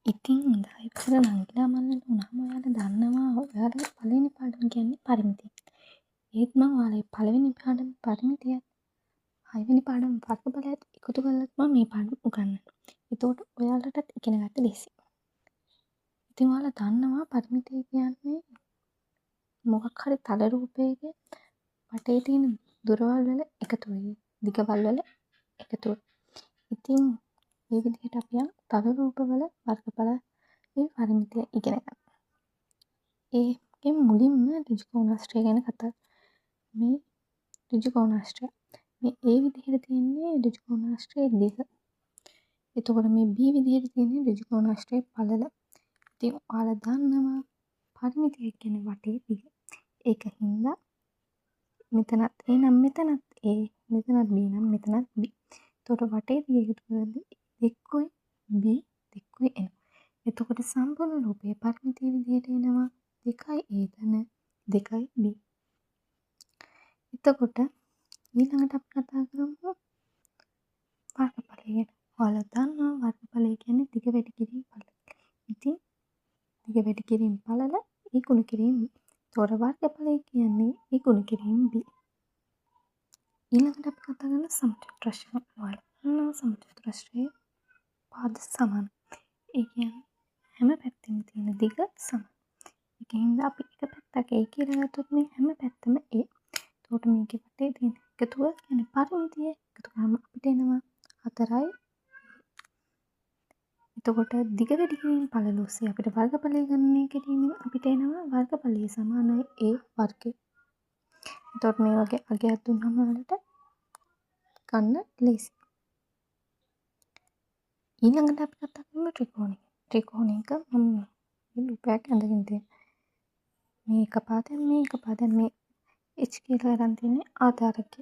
ඉතින් දෛවසර නංගිලා මල්ලට උනහම ඔයාලා දන්නවා ඔයාලගේ පළවෙනි පාඩම කියන්නේ පරිමිතිය. ඒත් මම ඔයාලගේ පළවෙනි පාඩම පරිමිතියත් 6 වෙනි පාඩම වර්ගඵලයත් එකතු කරලත් මම මේ පාඩම උගන්වනවා. එතකොට ඔයාලටත් ඉගෙන ගන්න ලේසියි. ඉතින් ඔයාලා දන්නවා පරිමිතිය කියන්නේ මොකක් හරි තල රූපයක වටේ තියෙන දුරවල් වල එකතුවයි. දිගවල් වල එකතුව. ඉතින් මේ විදිහට අපි යන තල රූපවල වර්ගඵල මේ පරිමිතිය ඉගෙන ගන්න. ඒකෙන් මුලින්ම ඍජු කෝණාශ්‍රය ගැන කතා මේ ඍජු කෝණාශ්‍රය. මේ ඒ විදිහට තියෙන්නේ ඍජු කෝණාශ්‍රයේ දිග. එතකොට මේ B විදිහට තියෙන්නේ ඍජු කෝණාශ්‍රයේ පළල. ඉතින් ඔයාලා දන්නවා පරිමිතිය කියන්නේ වටේ දිග. ඒකින්ද මෙතනත් A නම් මෙතනත් A, මෙතනත් B නම් මෙතනත් B. එතකොට වටේ දිග එකතු කරද්දී දෙක්කුයි B දෙක්කුයි එනවා. එතකොට සම්පූර්ණ රූපයේ පරිමිතිය විදිහට එනවා 2A ධන 2B. එතකොට ඊළඟට අපි කතා කරමු වර්ගඵලය ගැන. ඔයාලා දන්නවා වර්ගඵලය කියන්නේ දිග වැඩි කිරීම පළල. ඉතින් දිග වැඩි කිරීම පළල ඒ ගුණ කිරීම B. එතකොට වර්ගඵලය කියන්නේ ඒ ගුණ කිරීම B. ඊළඟට අපි කතා කරන සමචතුරස්‍රය. ඔයාලා දන්නවා සමචතුරස්‍රයේ පාද සමාන. ඒ කියන්නේ හැම පැත්තෙම තියෙන දිග සමාන. ඒකින්ද අපි එක පැත්තක් A කියලා ගත්තොත් මේ හැම පැත්තම A. එතකොට මේකේ වටේ තියෙන එකතුව කියන්නේ පරිමිතිය. එකතු කරාම අපිට එනවා 4යි. එතකොට දිග වැඩි කිරීම පළල ඔස්සේ අපිට වර්ගඵලය ගණනය කිරීමෙන් අපිට එනවා වර්ගඵලය සමානයි A වර්ගය. එතකොට මේ වගේ අගයක් දුන්නම වලට ගන්න ලේසි. ඊළඟට අපි කතා කරමු ත්‍රිකෝණය. ත්‍රිකෝණයක මම මේ රූපයක් ඇඳගෙන තියෙනවා. මේ එක පාදයෙන් මේ එක පාදයෙන් මේ H කියලා අරන් තියන්නේ ආධාරකය.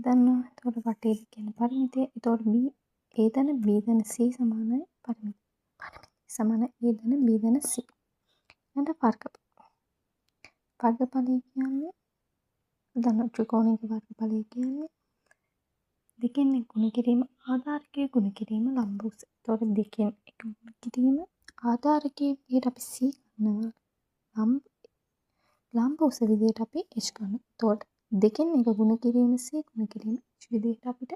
දන්නවා. එතකොට වටේ කියන්නේ පරිමිතිය. එතකොට B A ධන B ධන C සමානයි පරිමිතිය. පරිමිතිය සමානයි A ධන B ධන C. ඊට වර්ගඵල. වර්ගඵලය කියන්නේ දන්න ත්‍රිකෝණයක වර්ගඵලය කියන්නේ දෙකෙන් එක ගුණ කිරීම ආධාරකයේ ගුණ කිරීම ලම්බ උස. එතකොට දෙකෙන් එක ගුණ කිරීම ආධාරකයේ විදිහට අපි C ගන්නවා. ලම්බ උස විදිහට අපි H ගන්නවා. එතකොට දෙකෙන් එක ගුණ කිරීම C ගුණ කිරීම H විදිහට අපිට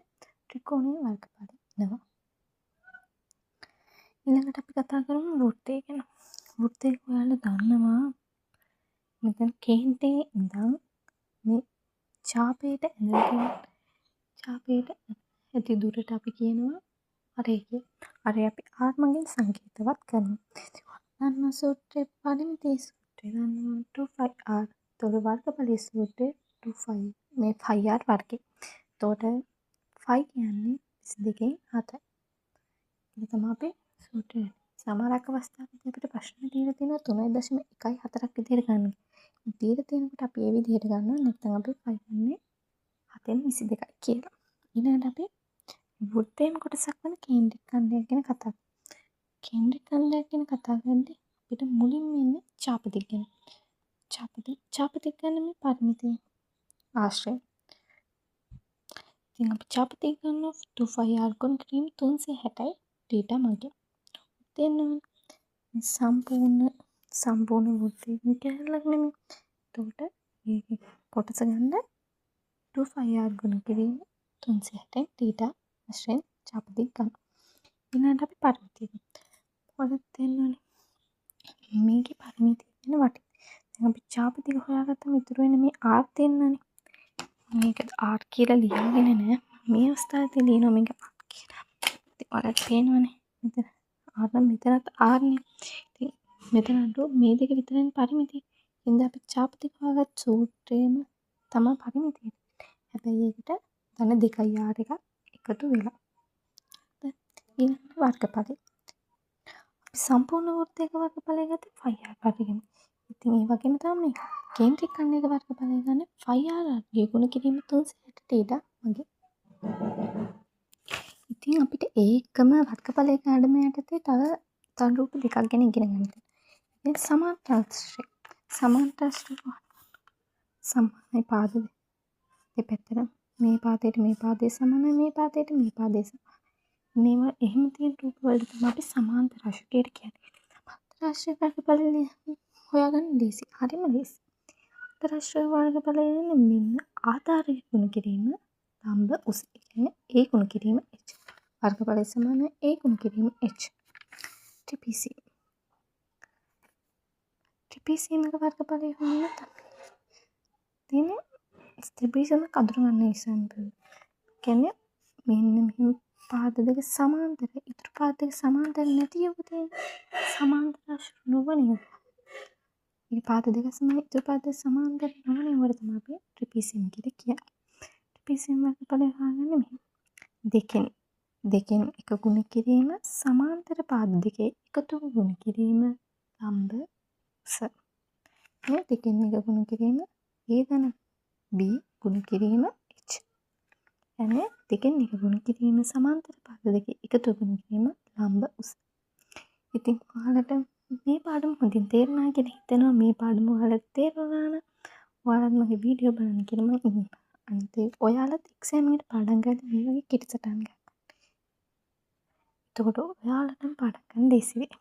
ත්‍රිකෝණයේ වර්ගඵලය එනවා. ඊළඟට අපි කතා කරමු වෘත්තය ගැන. වෘත්තය ඔයාලා දන්නවා මෙතන කේන්ද්‍රයේ ඉඳන් මේ ඡාපයට ඡාපයට ඇති දුරට අපි කියනවා අරය කියලා. අරය අපි R මගින් සංකේතවත් කරනවා. දන්නා සූත්‍රයේ පරිමිතිය සූත්‍රය දන්නවා 2πr. එතකොට වර්ගඵලයේ සූත්‍රය 2π මේ πr වර්ගය. එතකොට phi කියන්නේ 22න් 7යි. ඒක තමයි අපේ සූත්‍රය. සමහරක් අවස්ථාවකදී අපිට ප්‍රශ්න දීලා තියෙනවා 3.14ක් විදිහට ගන්න. දීලා තියෙනකොට අපි ඒ විදිහට ගන්නවා. නැත්නම් අපි phi ගන්නේ 7/22යි කියලා. ඊළඟට අපි වෘත්තයෙන් කොටසක් වන කේන්ද්‍රික ඛණ්ඩයක් ගැන කතා කරමු. කේන්ද්‍රික ඛණ්ඩයක් ගැන කතා කරද්දී අපිට මුලින්ම ඉන්නේ ඡාප දිග ගැන. ඡාප දිග ගැන මේ පරිමිතිය ආශ්‍රය. ඉතින් අපි ඡාප දිග ගන්නවා 2πr ගුණ කිරීම 360යි θ මගින්. තේරෙනවද? සම්පූර්ණ වෘත්තයෙන් කැලලක් නෙමෙයි. එතකොට මේ කොටස ගන්න 2πr ගුණ කිරීම 360න් θ වශයෙන් ඡාප දිග ගන්නවා. ඊළඟට අපි පරිමිතිය ගන්නවා. ඔයාලට තේරෙනවනේ මේකේ පරිමිතිය කියන වටේ. දැන් අපි ඡාප දිග හොයාගත්තම ඉතුරු වෙන මේ r දෙන්නනේ. මේක r කියලා ලියාගෙන නෑ. මේ අවස්ථාවේදී ලියනවා මේක r කියලා. ඉතින් ඔයාලට පේනවනේ මෙතන r නම් මෙතනත් r නේ. ඉතින් මෙතන අඩුව මේ දෙක විතරනේ පරිමිතිය. ඉතින් අපි ඡාප දිග හොයාගත් සූත්‍රයේම තමයි පරිමිතිය. හැබැයි ඒකට ධන 2යි r එකක් එකතු වෙලා. ඊළඟට වර්ගඵලය. අපි සම්පූර්ණ වෘත්තයක වර්ගඵලය ගත්තේ phi r වර්ගයෙන්. ඉතින් ඒ වගේම තමයි කේන්ද්‍රික ඛණ්ඩයක වර්ගඵලය ගන්න phi r ගේ ගුණ කිරීම 360 θ වගේ. ඉතින් අපිට ඒකම වර්ගඵලය ගන්න යටතේ තව තන රූප දෙකක් ගැන ඉගෙන ගන්න තියෙනවා. ඒ සමාන්තරශ්‍රය. සමාන්තරශ්‍රය සමානයි පාද දෙපැත්තට මේ පාදයට මේ පාදයේ සමානයි මේ පාදයට මේ පාදයේ සමානයි. මේවා එහෙම තියෙන රූප වලට තමයි අපි සමාන්තර රාශි කියලා කියන්නේ. අන්තරාශ්‍රීය වර්ගඵල හොයාගන්න ලේසි. හරිම ලේසි. අන්තරාශ්‍රීය වර්ගඵල මෙන්න ආධාරය ගුණ කිරීම ලම්බ උස. ඒ කියන්නේ A ගුණ කිරීම H. වර්ගඵලය සමාන A ගුණ කිරීම H. TPC. TPC එක වර්ගඵලය හොයන්න තියෙන්නේ ත්‍රිභුජම කඳුරගන්න එක්සැම්පල්. කියන්නේ මෙන්න මෙහෙම පාද දෙක සමාන්තර, ඉතුරු පාද දෙක සමාන්තර නැති යුග තියෙන සමාන්තර රාශි නොවන යුග. මේ පාද දෙක සමාන, ඉතුරු පාද දෙක සමාන්තර නොවන යුගට තමයි අපි ත්‍රිපිසියම් කියලා කියන්නේ. ත්‍රිපිසියම් වර්ගඵලය හොයන්නේ මෙහෙම. දෙකෙන් එක ගුණ කිරීම සමාන්තර පාද දෙකේ එකතු ගුණ කිරීම ලම්බ උස. මේ දෙකෙන් එක ගුණ කිරීම A ධන B ගුණ කිරීම H. එන්නේ දෙකෙන් එක ගුණ කිරීම සමාන්තර පාද දෙකේ එකතු ගුණ කිරීම ලම්බ උස. ඉතින් ඔයාලට මේ පාඩම හොඳින් තේරුණා කියලා හිතෙනවා. මේ පාඩම ඔයාලට තේරුණා නම් ඔයාලත් මගේ වීඩියෝ බලන්න කියලා මම ඉන්නවා. අනිත් ඔයාලත් එක්සෑම් එකට පාඩම් කරද්දී මේ වගේ කෙටි සටහන් ගන්න. එතකොට ඔයාලටම පාඩම් කරන්න ලේසි වෙයි.